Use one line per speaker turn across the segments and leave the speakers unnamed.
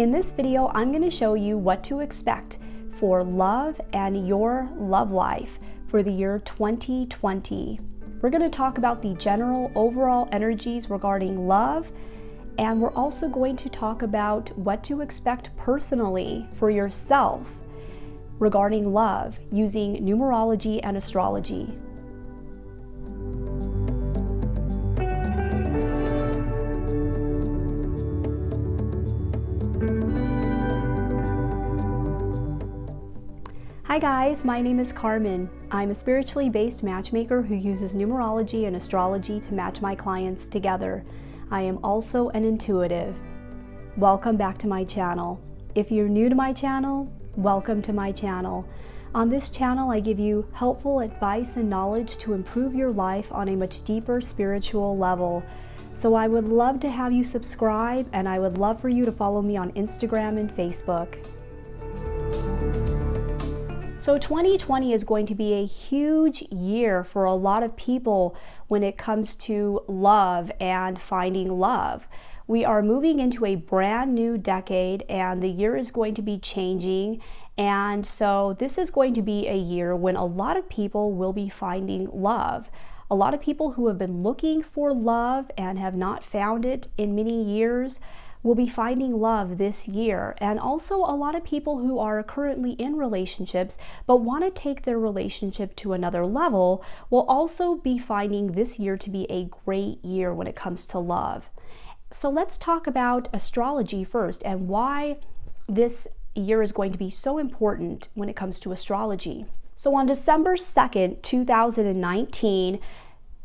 In this video, I'm going to show you what to expect for love and your love life for the year 2020. We're going to talk about the general overall energies regarding love, and we're also going to talk about what to expect personally for yourself regarding love using numerology and astrology. Hi guys, my name is Carmen. I'm a spiritually based matchmaker who uses numerology and astrology to match my clients together. I am also an intuitive. Welcome back to my channel. If you're new to my channel, welcome to my channel. On this channel, I give you helpful advice and knowledge to improve your life on a much deeper spiritual level. So I would love to have you subscribe, and I would love for you to follow me on Instagram and Facebook. So 2020 is going to be a huge year for a lot of people when it comes to love and finding love. We are moving into a brand new decade, and the year is going to be changing. And so this is going to be a year when a lot of people will be finding love. A lot of people who have been looking for love and have not found it in many years will be finding love this year. And also a lot of people who are currently in relationships but want to take their relationship to another level will also be finding this year to be a great year when it comes to love. So let's talk about astrology first and why this year is going to be so important when it comes to astrology. So on December 2nd, 2019,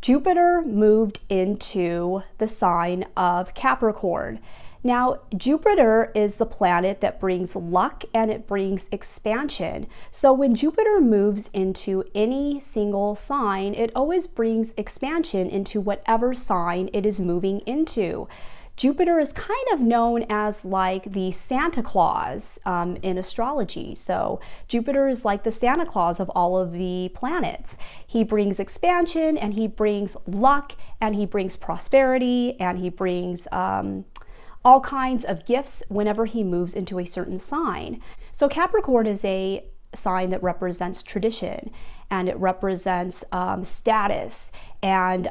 Jupiter moved into the sign of Capricorn. Now, Jupiter is the planet that brings luck and it brings expansion. So when Jupiter moves into any single sign, it always brings expansion into whatever sign it is moving into. Jupiter is kind of known as like the Santa Claus in astrology. So Jupiter is like the Santa Claus of all of the planets. He brings expansion and he brings luck and he brings prosperity and he brings all kinds of gifts whenever he moves into a certain sign. So Capricorn is a sign that represents tradition, and it represents status and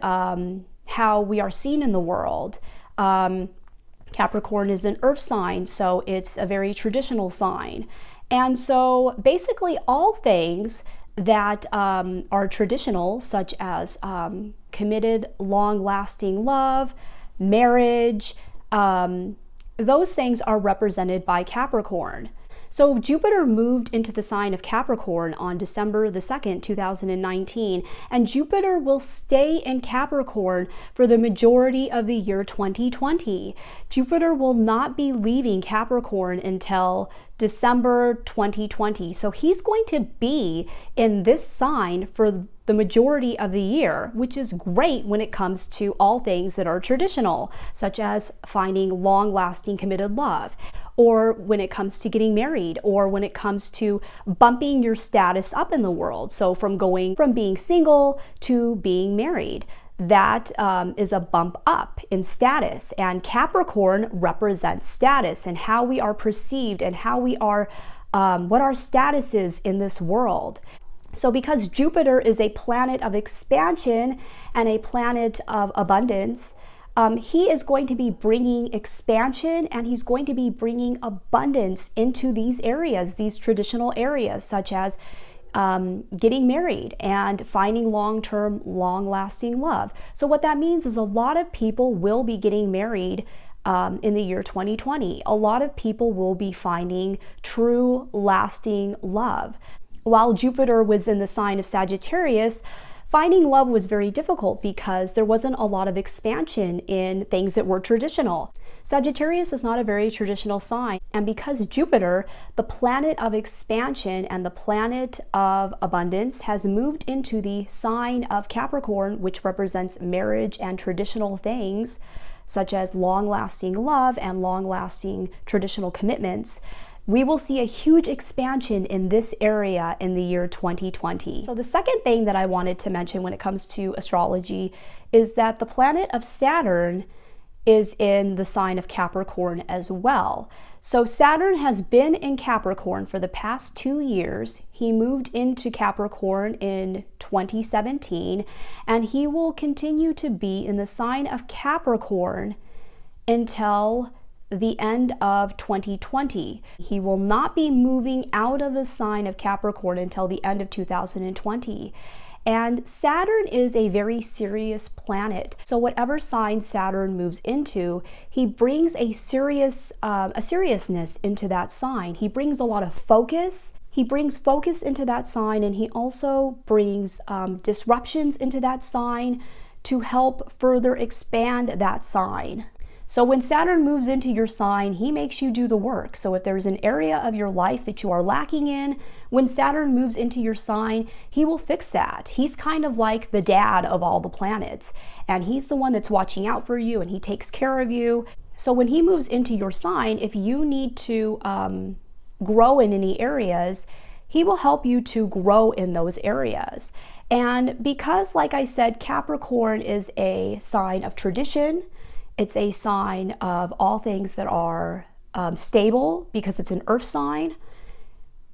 how we are seen in the world. Capricorn is an earth sign, so it's a very traditional sign. And so basically all things that are traditional, such as committed, long-lasting love, marriage, those things are represented by Capricorn. So Jupiter moved into the sign of Capricorn on December the 2nd, 2019, and Jupiter will stay in Capricorn for the majority of the year 2020. Jupiter will not be leaving Capricorn until December 2020. So he's going to be in this sign for the majority of the year, which is great when it comes to all things that are traditional, such as finding long-lasting committed love, or when it comes to getting married, or when it comes to bumping your status up in the world. So from going from being single to being married, that is a bump up in status. And Capricorn represents status and how we are perceived and how we are, what our status is in this world. So because Jupiter is a planet of expansion and a planet of abundance, he is going to be bringing expansion and he's going to be bringing abundance into these areas, these traditional areas, such as getting married and finding long-term, long-lasting love. So what that means is a lot of people will be getting married in the year 2020. A lot of people will be finding true, lasting love. While Jupiter was in the sign of Sagittarius, finding love was very difficult because there wasn't a lot of expansion in things that were traditional. Sagittarius is not a very traditional sign, and because Jupiter, the planet of expansion and the planet of abundance, has moved into the sign of Capricorn, which represents marriage and traditional things, such as long-lasting love and long-lasting traditional commitments, we will see a huge expansion in this area in the year 2020. So the second thing that I wanted to mention when it comes to astrology is that the planet of Saturn is in the sign of Capricorn as well. So Saturn has been in Capricorn for the past 2 years. He moved into Capricorn in 2017, and he will continue to be in the sign of Capricorn until the end of 2020. He will not be moving out of the sign of Capricorn until the end of 2020. And Saturn is a very serious planet. So whatever sign Saturn moves into, he brings a seriousness into that sign. He brings a lot of focus. He brings focus into that sign, and he also brings disruptions into that sign to help further expand that sign. So when Saturn moves into your sign, he makes you do the work. So if there's an area of your life that you are lacking in, when Saturn moves into your sign, he will fix that. He's kind of like the dad of all the planets, and he's the one that's watching out for you, and he takes care of you. So when he moves into your sign, if you need to grow in any areas, he will help you to grow in those areas. And because, like I said, Capricorn is a sign of tradition, it's a sign of all things that are stable, because it's an earth sign.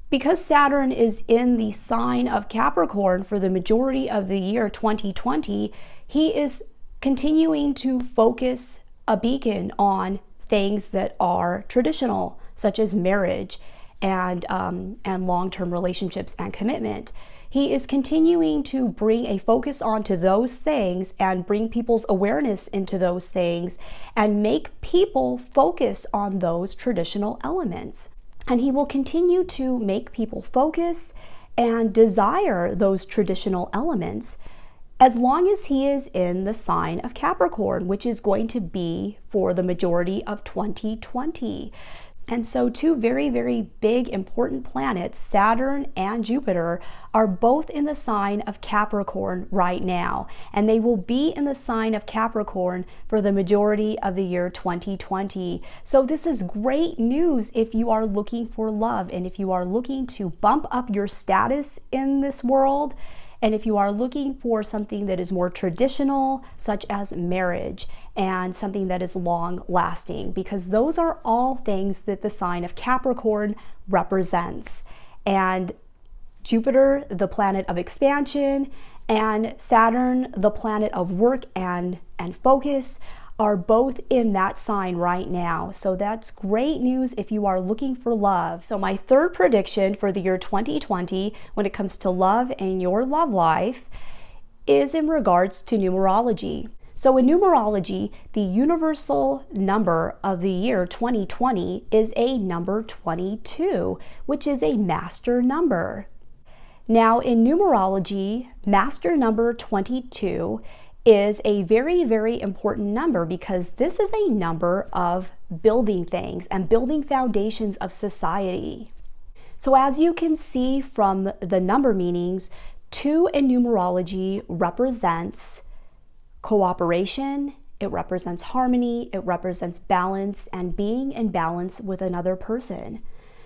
Because Saturn is in the sign of Capricorn for the majority of the year 2020, he is continuing to focus a beacon on things that are traditional, such as marriage and long-term relationships and commitment. He is continuing to bring a focus onto those things and bring people's awareness into those things and make people focus on those traditional elements. And he will continue to make people focus and desire those traditional elements as long as he is in the sign of Capricorn, which is going to be for the majority of 2020. And so two very, very big, important planets, Saturn and Jupiter, are both in the sign of Capricorn right now. And they will be in the sign of Capricorn for the majority of the year 2020. So this is great news if you are looking for love, and if you are looking to bump up your status in this world, and if you are looking for something that is more traditional, such as marriage, and something that is long lasting, because those are all things that the sign of Capricorn represents. And Jupiter, the planet of expansion, and Saturn, the planet of work and focus, are both in that sign right now. So that's great news if you are looking for love. So my third prediction for the year 2020, when it comes to love and your love life, is in regards to numerology. So in numerology, the universal number of the year 2020 is a number 22, which is a master number. Now in numerology, master number 22 is a very, very important number, because this is a number of building things and building foundations of society. So as you can see from the number meanings, 2 in numerology represents cooperation, it represents harmony, it represents balance and being in balance with another person.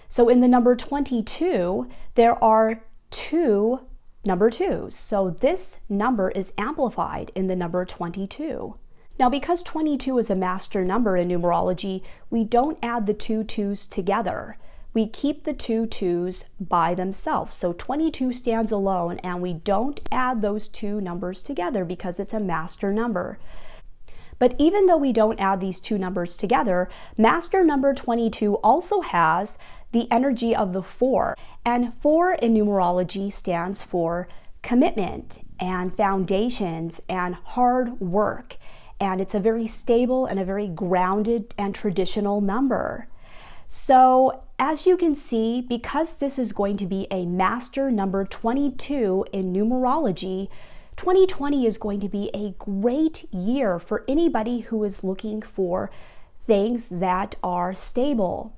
So in the number 22, there are 2 number 2s. So this number is amplified in the number 22. Now, because 22 is a master number in numerology, we don't add the 2 2s together. We keep the 2 2s by themselves. So 22 stands alone, and we don't add those 2 numbers together because it's a master number. But even though we don't add these 2 numbers together, master number 22 also has the energy of the 4. And 4 in numerology stands for commitment and foundations and hard work. And it's a very stable and a very grounded and traditional number. So as you can see, because this is going to be a master number 22 in numerology, 2020 is going to be a great year for anybody who is looking for things that are stable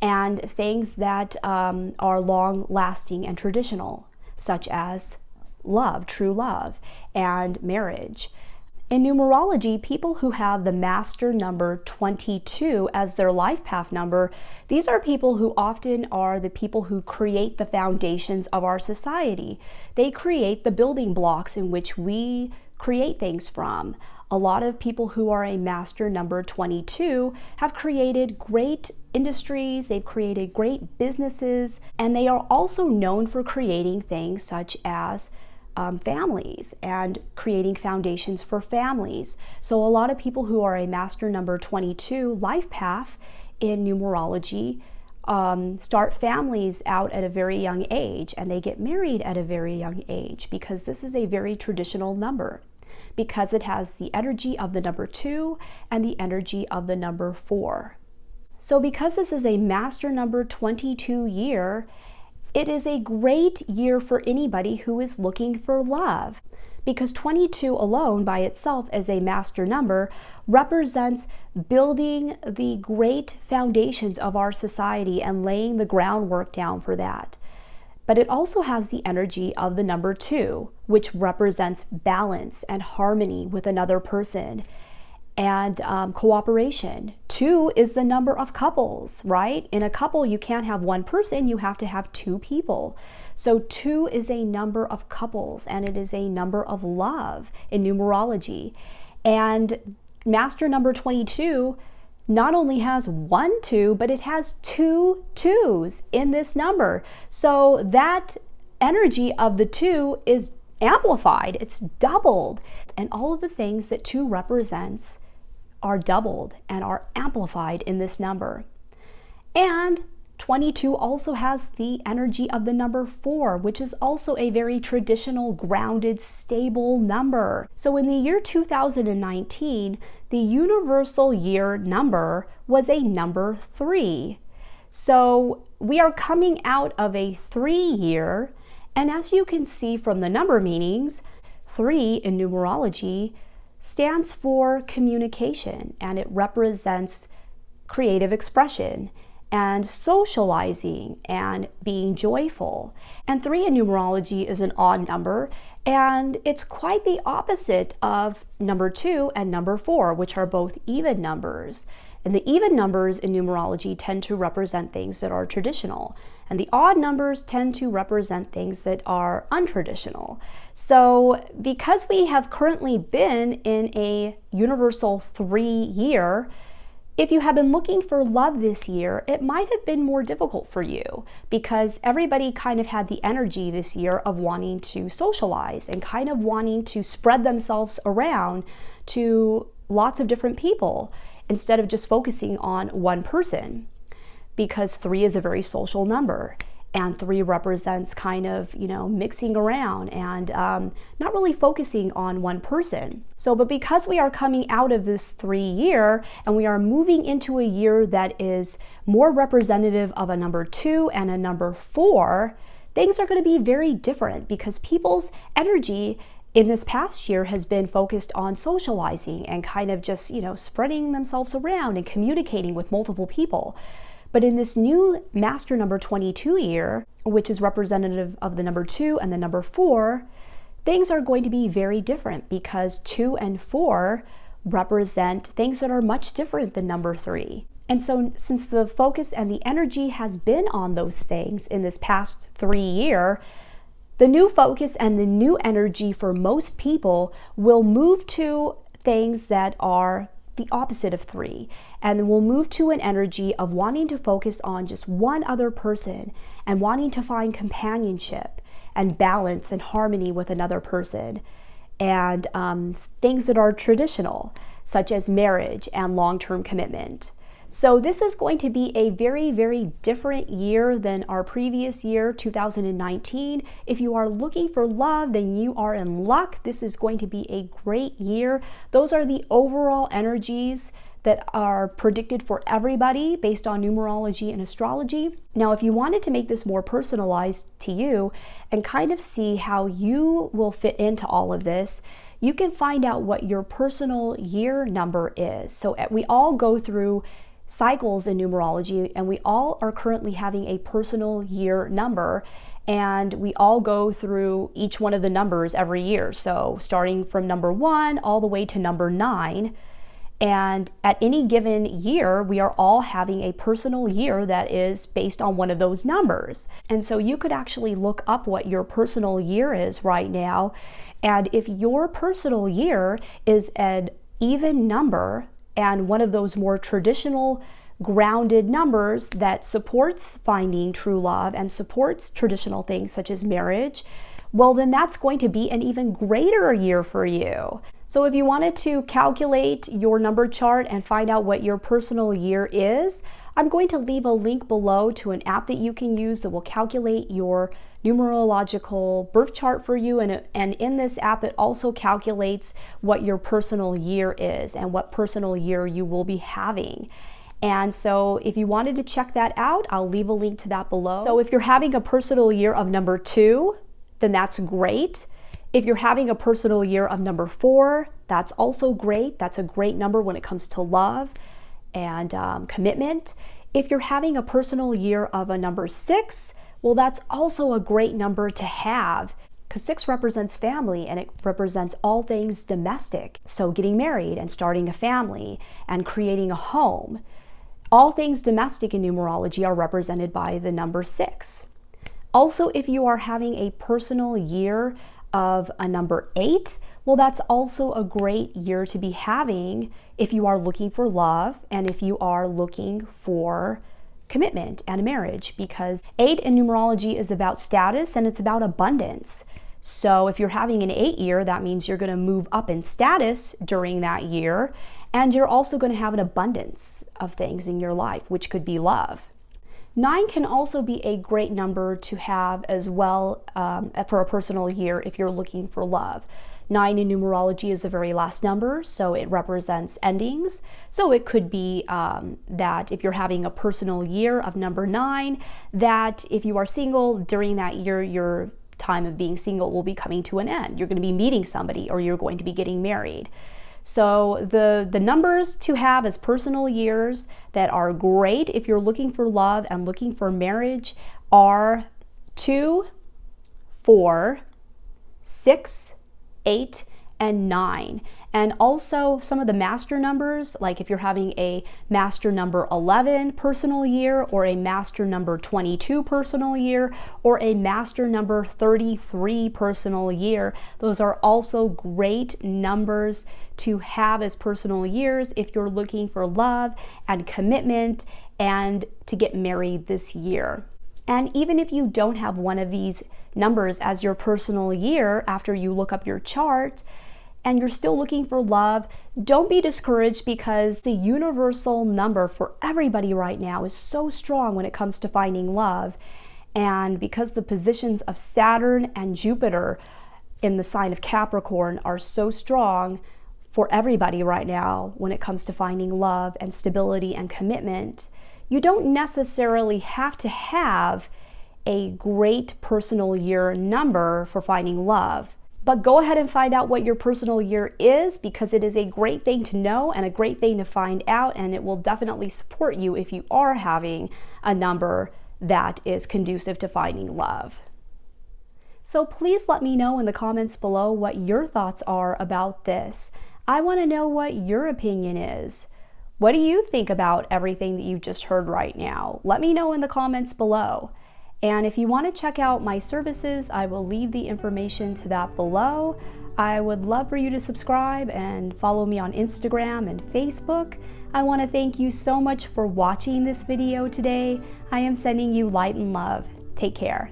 and things that are long-lasting and traditional, such as love, true love, and marriage. In numerology, people who have the master number 22 as their life path number, these are people who often are the people who create the foundations of our society. They create the building blocks in which we create things from. A lot of people who are a master number 22 have created great industries, they've created great businesses, and they are also known for creating things such as families and creating foundations for families. So a lot of people who are a master number 22 life path in numerology start families out at a very young age, and they get married at a very young age, because this is a very traditional number, because it has the energy of the number 2 and the energy of the number 4. So because this is a master number 22 year, it is a great year for anybody who is looking for love, because 22 alone by itself as a master number represents building the great foundations of our society and laying the groundwork down for that. But it also has the energy of the number 2, which represents balance and harmony with another person and cooperation. 2 is the number of couples, right? In a couple, you can't have one person, you have to have 2 people. So 2 is a number of couples, and it is a number of love in numerology. And master number 22 not only has 1 2, but it has 2 2s in this number. So that energy of the 2 is amplified, it's doubled. And all of the things that 2 represents are doubled and are amplified in this number. And 22 also has the energy of the number 4, which is also a very traditional, grounded, stable number. So in the year 2019, the universal year number was a number 3. So we are coming out of a 3 year, and as you can see from the number meanings, 3 in numerology stands for communication, and it represents creative expression and socializing and being joyful. And 3 in numerology is an odd number, and it's quite the opposite of number 2 and number 4, which are both even numbers. And the even numbers in numerology tend to represent things that are traditional, and the odd numbers tend to represent things that are untraditional. So because we have currently been in a universal 3 year, if you have been looking for love this year, it might have been more difficult for you, because everybody kind of had the energy this year of wanting to socialize and kind of wanting to spread themselves around to lots of different people instead of just focusing on one person, because 3 is a very social number. And 3 represents kind of, mixing around and not really focusing on one person. So, but because we are coming out of this 3 year and we are moving into a year that is more representative of a number 2 and a number 4, things are going to be very different, because people's energy in this past year has been focused on socializing and kind of just, spreading themselves around and communicating with multiple people. But in this new master number 22 year, which is representative of the number 2 and the number 4, things are going to be very different, because 2 and 4 represent things that are much different than number 3. And so since the focus and the energy has been on those things in this past 3 year, the new focus and the new energy for most people will move to things that are the opposite of 3, and we'll move to an energy of wanting to focus on just one other person and wanting to find companionship and balance and harmony with another person, and things that are traditional, such as marriage and long-term commitment. So this is going to be a very, very different year than our previous year, 2019. If you are looking for love, then you are in luck. This is going to be a great year. Those are the overall energies that are predicted for everybody based on numerology and astrology. Now, if you wanted to make this more personalized to you and kind of see how you will fit into all of this, you can find out what your personal year number is. So we all go through cycles in numerology, and we all are currently having a personal year number, and we all go through each one of the numbers every year. So starting from number 1 all the way to number 9, and at any given year, we are all having a personal year that is based on one of those numbers. And so you could actually look up what your personal year is right now, and if your personal year is an even number and one of those more traditional grounded numbers that supports finding true love and supports traditional things such as marriage, well, then that's going to be an even greater year for you. So if you wanted to calculate your number chart and find out what your personal year is, I'm going to leave a link below to an app that you can use that will calculate your numerological birth chart for you. And in this app, it also calculates what your personal year is and what personal year you will be having. And so if you wanted to check that out, I'll leave a link to that below. So if you're having a personal year of number 2, then that's great. If you're having a personal year of number 4, that's also great. That's a great number when it comes to love and commitment. If you're having a personal year of a number 6, well, that's also a great number to have, because 6 represents family and it represents all things domestic. So getting married and starting a family and creating a home. All things domestic in numerology are represented by the number 6. Also, if you are having a personal year of a number 8, well, that's also a great year to be having if you are looking for love and if you are looking for commitment and a marriage, because 8 in numerology is about status and it's about abundance. So if you're having an 8 year, that means you're going to move up in status during that year, and you're also going to have an abundance of things in your life, which could be love. 9 can also be a great number to have as well for a personal year if you're looking for love. 9 in numerology is the very last number, so it represents endings. So it could be that if you're having a personal year of number 9, that if you are single during that year, your time of being single will be coming to an end. You're going to be meeting somebody or you're going to be getting married. So the numbers to have as personal years that are great if you're looking for love and looking for marriage are 2, 4, 6, 8, and 9. And also some of the master numbers, like if you're having a master number 11 personal year or a master number 22 personal year or a master number 33 personal year, those are also great numbers to have as personal years if you're looking for love and commitment and to get married this year. And even if you don't have one of these numbers as your personal year after you look up your chart, and you're still looking for love, don't be discouraged, because the universal number for everybody right now is so strong when it comes to finding love. And because the positions of Saturn and Jupiter in the sign of Capricorn are so strong for everybody right now when it comes to finding love and stability and commitment, you don't necessarily have to have a great personal year number for finding love. But go ahead and find out what your personal year is, because it is a great thing to know and a great thing to find out, and it will definitely support you if you are having a number that is conducive to finding love. So please let me know in the comments below what your thoughts are about this. I want to know what your opinion is. What do you think about everything that you just heard right now? Let me know in the comments below. And if you want to check out my services, I will leave the information to that below. I would love for you to subscribe and follow me on Instagram and Facebook. I want to thank you so much for watching this video today. I am sending you light and love. Take care.